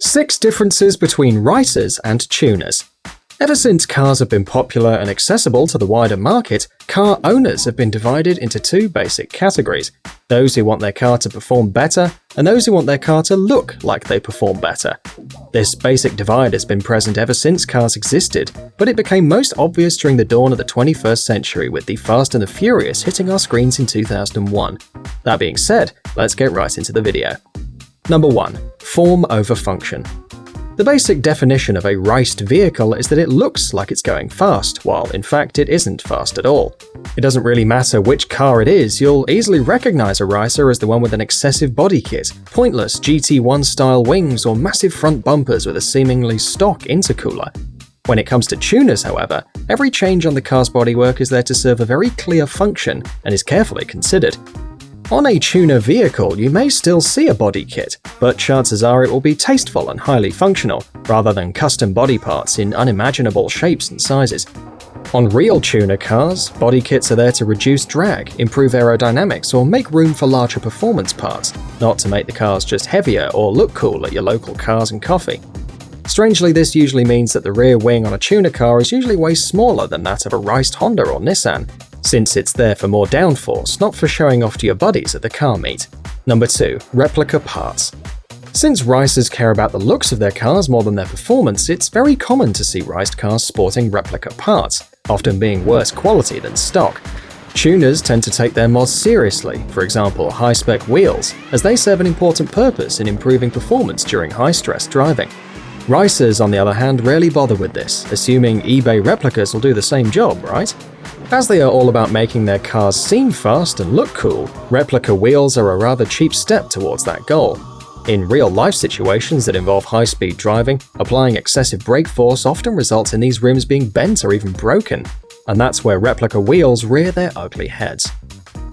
6 differences between racers and tuners. Ever since cars have been popular and accessible to the wider market, car owners have been divided into 2 basic categories: those who want their car to perform better and those who want their car to look like they perform better. This basic divide has been present ever since cars existed, but it became most obvious during the dawn of the 21st century with the Fast and the Furious hitting our screens in 2001. That being said, let's get right into the video. Number 1. Form over function. The basic definition of a raced vehicle is that it looks like it's going fast, while in fact it isn't fast at all. It doesn't really matter which car it is, you'll easily recognize a racer as the one with an excessive body kit, pointless GT1-style wings, or massive front bumpers with a seemingly stock intercooler. When it comes to tuners, however, every change on the car's bodywork is there to serve a very clear function and is carefully considered. On a tuner vehicle, you may still see a body kit, but chances are it will be tasteful and highly functional, rather than custom body parts in unimaginable shapes and sizes. On real tuner cars, body kits are there to reduce drag, improve aerodynamics, or make room for larger performance parts, not to make the cars just heavier or look cool at your local Cars and Coffee. Strangely, this usually means that the rear wing on a tuner car is usually way smaller than that of a raced Honda or Nissan, since it's there for more downforce, not for showing off to your buddies at the car meet. Number 2. Replica Parts. Since racers care about the looks of their cars more than their performance, it's very common to see raced cars sporting replica parts, often being worse quality than stock. Tuners tend to take their mods seriously, for example high-spec wheels, as they serve an important purpose in improving performance during high-stress driving. Racers, on the other hand, rarely bother with this, assuming eBay replicas will do the same job, right? As they are all about making their cars seem fast and look cool, replica wheels are a rather cheap step towards that goal. In real-life situations that involve high-speed driving, applying excessive brake force often results in these rims being bent or even broken, and that's where replica wheels rear their ugly heads.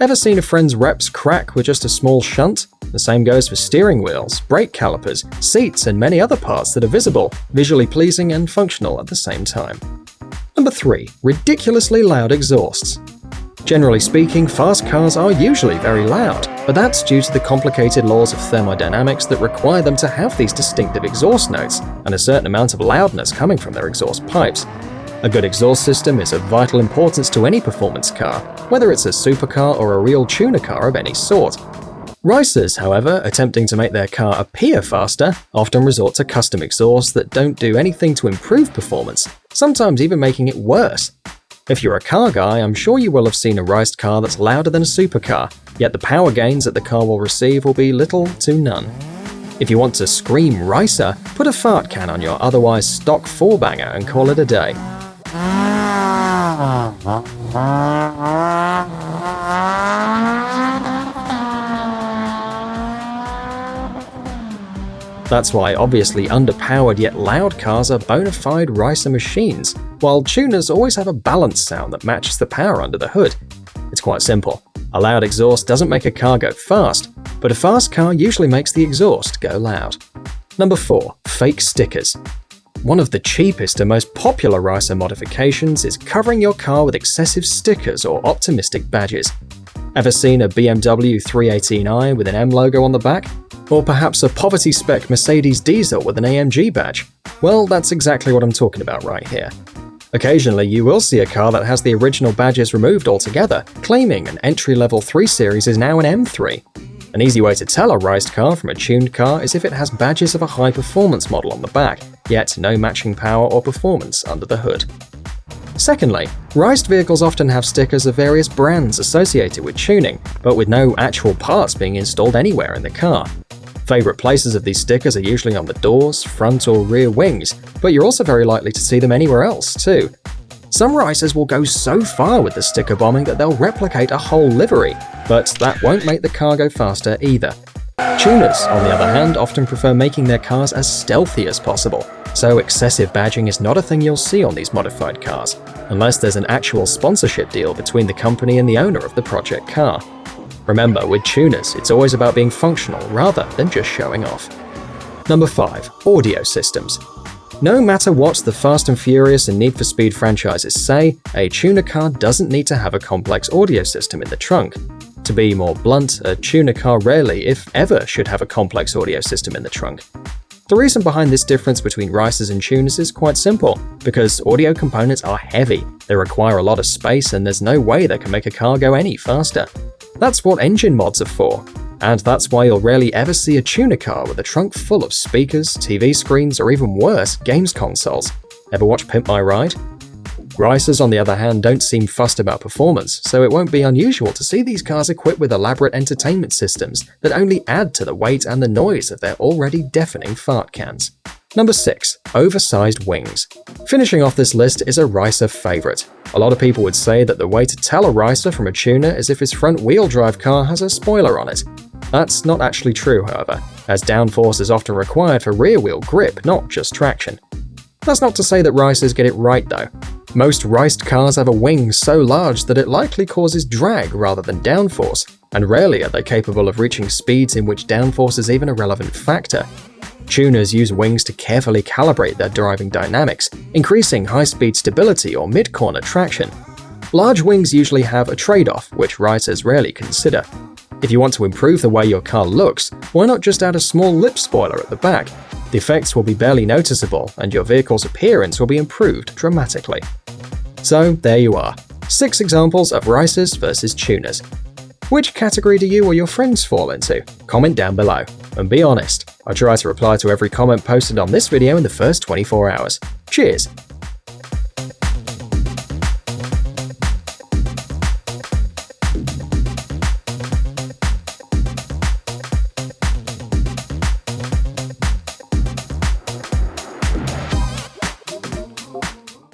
Ever seen a friend's reps crack with just a small shunt? The same goes for steering wheels, brake calipers, seats, and many other parts that are visible, visually pleasing, and functional at the same time. Number 3. Ridiculously loud exhausts. Generally speaking, fast cars are usually very loud, but that's due to the complicated laws of thermodynamics that require them to have these distinctive exhaust notes and a certain amount of loudness coming from their exhaust pipes. A good exhaust system is of vital importance to any performance car, whether it's a supercar or a real tuner car of any sort. Racers, however, attempting to make their car appear faster, often resort to custom exhausts that don't do anything to improve performance, sometimes even making it worse. If you're a car guy, I'm sure you will have seen a raced car that's louder than a supercar, yet the power gains that the car will receive will be little to none. If you want to scream racer, put a fart can on your otherwise stock 4-banger and call it a day. That's why obviously underpowered yet loud cars are bona fide racer machines, while tuners always have a balanced sound that matches the power under the hood. It's quite simple. A loud exhaust doesn't make a car go fast, but a fast car usually makes the exhaust go loud. Number 4. Fake stickers. One of the cheapest and most popular racer modifications is covering your car with excessive stickers or optimistic badges. Ever seen a BMW 318i with an M logo on the back? Or perhaps a poverty-spec Mercedes diesel with an AMG badge? Well, that's exactly what I'm talking about right here. Occasionally, you will see a car that has the original badges removed altogether, claiming an entry-level 3 Series is now an M3. An easy way to tell a raced car from a tuned car is if it has badges of a high-performance model on the back, yet no matching power or performance under the hood. Secondly, raced vehicles often have stickers of various brands associated with tuning, but with no actual parts being installed anywhere in the car. Favorite places of these stickers are usually on the doors, front or rear wings, but you're also very likely to see them anywhere else too. Some racers will go so far with the sticker bombing that they'll replicate a whole livery, but that won't make the car go faster either. Tuners, on the other hand, often prefer making their cars as stealthy as possible, so excessive badging is not a thing you'll see on these modified cars, unless there's an actual sponsorship deal between the company and the owner of the project car. Remember, with tuners, it's always about being functional rather than just showing off. Number 5. Audio systems. No matter what the Fast and Furious and Need for Speed franchises say, a tuner car doesn't need to have a complex audio system in the trunk. To be more blunt, a tuner car rarely, if ever, should have a complex audio system in the trunk. The reason behind this difference between ricers and tuners is quite simple, because audio components are heavy, they require a lot of space, and there's no way they can make a car go any faster. That's what engine mods are for, and that's why you'll rarely ever see a tuner car with a trunk full of speakers, TV screens, or even worse, games consoles. Ever watch Pimp My Ride? Ricers, on the other hand, don't seem fussed about performance, so it won't be unusual to see these cars equipped with elaborate entertainment systems that only add to the weight and the noise of their already deafening fart cans. Number 6. Oversized Wings. Finishing off this list is a ricer favorite. A lot of people would say that the way to tell a ricer from a tuner is if his front-wheel drive car has a spoiler on it. That's not actually true, however, as downforce is often required for rear-wheel grip, not just traction. That's not to say that ricers get it right, though. Most riced cars have a wing so large that it likely causes drag rather than downforce, and rarely are they capable of reaching speeds in which downforce is even a relevant factor. Tuners use wings to carefully calibrate their driving dynamics, increasing high-speed stability or mid-corner traction. Large wings usually have a trade-off, which ricers rarely consider. If you want to improve the way your car looks, why not just add a small lip spoiler at the back? The effects will be barely noticeable, and your vehicle's appearance will be improved dramatically. So there you are, 6 examples of ricers versus tuners. Which category do you or your friends fall into? Comment down below. And be honest, I try to reply to every comment posted on this video in the first 24 hours. Cheers!